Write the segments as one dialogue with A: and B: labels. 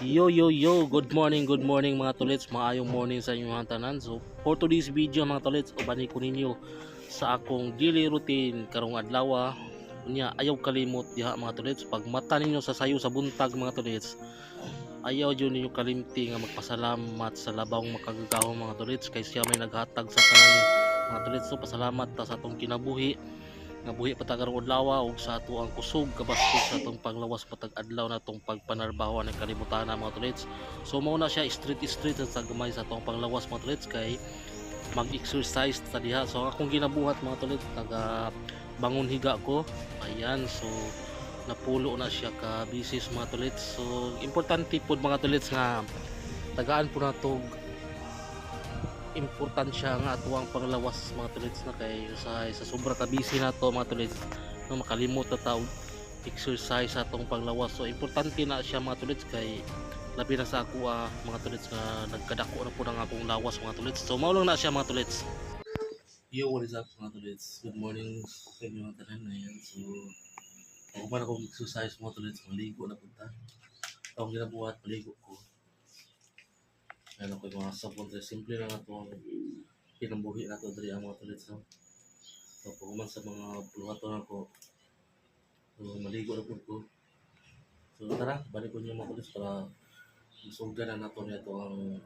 A: Yo, good morning mga tolits, maayong morning sa inyong mga tanan. So for today's video mga tolits, ubani ko ninyo sa akong daily routine karong adlaw. Unya ayaw kalimot diha mga tolits, pag mata ninyo sa sayo sa buntag mga tolits, ayaw jud ninyo kalimti nga magpasalamat sa labawng makagagahong mga tolits, kay siya may naghatag sa tanan mga tolits. So pasalamat ta sa atong kinabuhi nga buhi patag karong adlaw ug sa ato ang kusog kabastos sa atong panglawas patag adlaw na atong pagpanarbaho ng kalibutan mga tolits. So mao na siya street sa gamay sa atong panglawas mga tolits, kay mag-exercise ta diha. So akong ginabuhat mga tolits, taga bangon higa ko, ayan. So napulo na siya ka bisis mga tolits. So importante pod mga tolits nga tagaan po nato importansya nga ato ang panglawas mga tolits, na kay sa sobra ka busy nato mga tolits no makalimot na taog exercise sa atong panglawas. So importante na siya mga tolits, kay labi na sa ako mga tolits nga nagkadako na po ng akong lawas mga tolits. So mao lang na siya mga tolits. Yo, what is up mga tolits, good morning sa inyo mga tanan. Ayan, so ako pa na akong exercise mga tolits, maligo na punta akong ginabuhat, maligo ko. Ano ko mga sabon, simple lang ito ang pinambuhi na ito dari ang mga tolits. So pagkuman sa mga buluhaton ako, so maligo na po ko. So tara, balik ko niyo mga tolits para masugdan na nato niya ito ang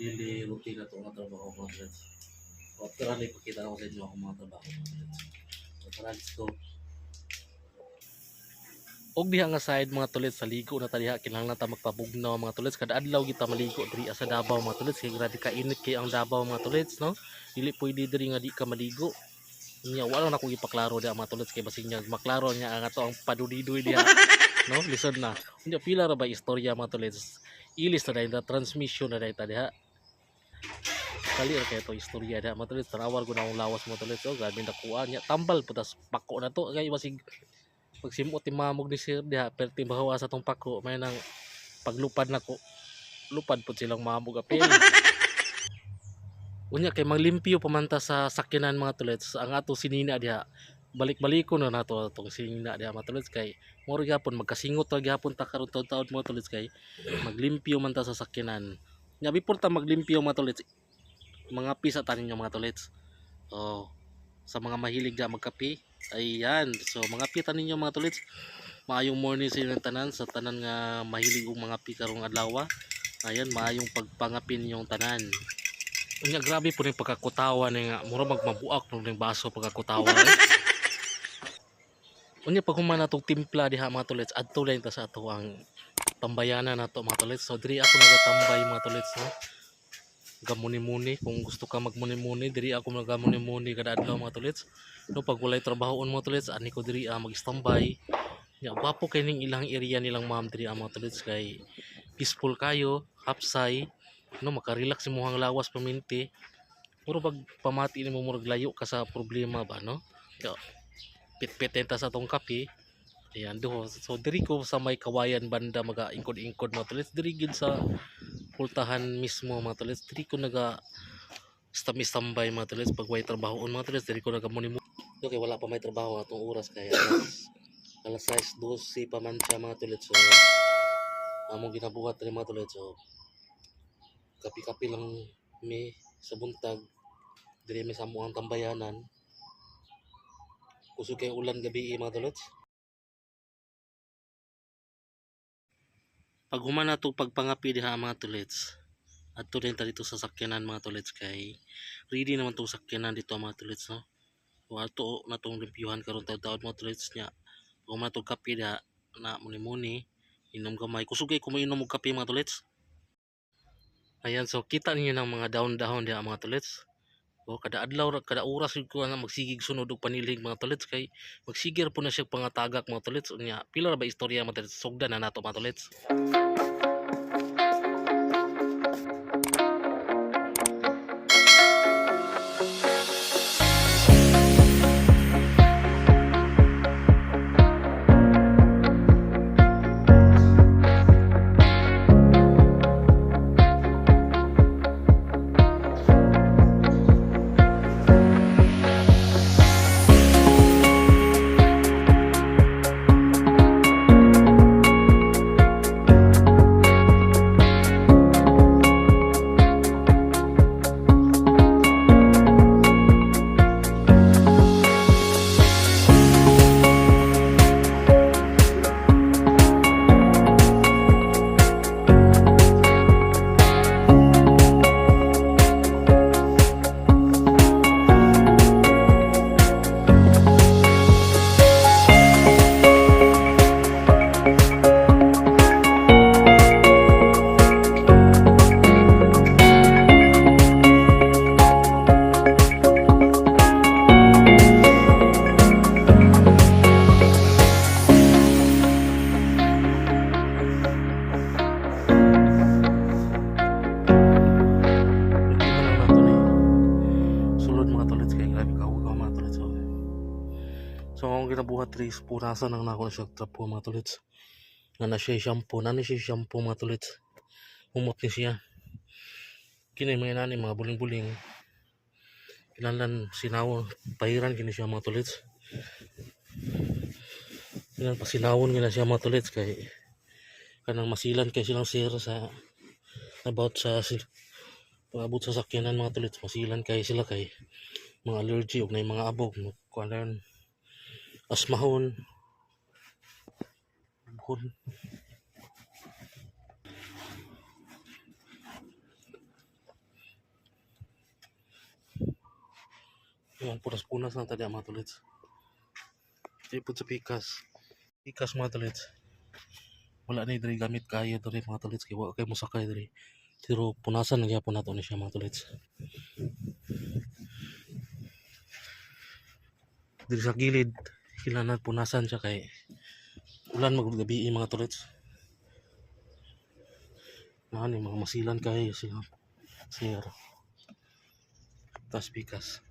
A: daily routine na ito ang trabaho mga tolits. So after na ipakita ko sa inyo ang mga trabaho mga tolits. So tara, let's go. Og diha nga side mga tolits, sa ligo na taliha kinahanglan ta magpabugnaw mga tolits. Kada adlaw kita maligo diri sa Davao mga tolits, kay grabe ka init kay ang Davao mga tolits, no? Dili pwede diri nga di ka maligo. Nya wala na ko ipaklaro diha mga tolits, kay basig nya maklaro nya ang ato ang padudidoy diha, no? Listen na. Unya pila ra ba istorya mga tolits? Ilis na dahil na transmission na dahil ta diha. Kali ra kay to istorya diha mga tolits. Tanawar ko na akong lawas mga tolits. Oh, grabe na kuha nya tambal putas pako na to, kay basig pag simot timamog ni sir diha perti bahawa sa tong pako, may nang paglupad nako lupad pud silang mamog apil. Unya kay maglimpyo pamanta sa sakyanan mga tolits, ang ato sinina diha balik-baliko na nato atong sinina diha mga tolits, kay moro gyapon magkasingot ra gyapon ta karon taud-taud mga tolits, kay maglimpyo man ta sa sakyanan. Nya before ta maglimpyo mga tolits, mga pisa tanin yung mga tolits. Oh, sa mga mahilig diha magkape, ayan, so mga pita ninyo mga tolits, maayong morning sa inyong tanan, sa tanan nga mahilig og mga pi karong adlaw. Ayan, maayong pagpangapin yung tanan. Unya grabe po ning pagkakutawa ni nga mura magmabuak ng baso pagkakutawa. Unya pag human natong timpla diha mga tolits, adto lang ta sa ato ang tambayanan nato mga tolits. So diri ako nagatambay mga tolits, no? Gamuni-muni, kung gusto ka magmuni-muni diri ako nagamuni-muni kada adlaw mga tolits. No pag walay trabahoon mga tolits, ani ko diri mag-standby. Nya gwapo kay ning ilang area nilang ma'am diri mga tolits, kay peaceful kayo, hapsay, no maka-relax imong lawas paminti. Puro pag pamati nimo murag layo ka sa problema ba, no? Pit-pitin ta sa tong kape. Ayan, do. So diri ko sa may Kawayan banda maga-ingkod-ingkod mga tolits, diri gid sa pultahan mismo mga tolits, diri ko naga stambay mga tolits pag way trabahoon mga tolits, diri ko naga muni kay wala pa may trabaho atong oras, kaya alas 6:12 pa man siya mga tolits. So among ginabuhat rin mga tolits, so kapi-kapi lang mi sa buntag diri mi sa amuang tambayanan. Kusog kay ulan gabi mga tolits. Pag human na ito pagpangapi diha mga tolits, adto din ta dito sa sakyanan mga tolits, kay ready naman itong sakyanan dito mga tolits, no? So ato na itong limpyuhan karon taud-taud mga tolits nya. Pag human na itong kape diha na muni-muni, inom gamay, kusog kay kumiinom og kape mga tolits. Ayan, so kita ninyo ng mga dahon-dahon diha mga tolits. O kada adlaw kada oras ko na magsigig sunod og panilig mga tolits, kay magsigir po na siya pangatagak mga tolits. Unya pila ra ba istorya mga tolits, sugdan na nato mga tolits. buhat ris punasan ang nako na siya trapo mga tolits. Nga na siya shampoo, nani siya shampoo mga tolits. Humot ni siya. Kini mga nani mga buling-buling. Kinahanglan sinawon, pahiran kini siya mga tolits. Kinahanglan pasinawon kina siya mga tolits kay kanang masilan kay silang sir sa about sa paabot sa sakyanan mga tolits, masilan kay sila kay mga allergy ug nay mga abog kuan asmahon buhon. Yan punas-punas lang tadi mga tolits. Ipot sa pikas mga tolits. Wala ni diri gamit kayo diri mga tolits kay wa kay mosakay diri. Pero punasan na gyapon nato ni siya mga tolits. Diri sa gilid kailangan punasan siya kay ulan maggabi mga tolits. Nani mga masilan kayo sila. Sir. Tas pikas.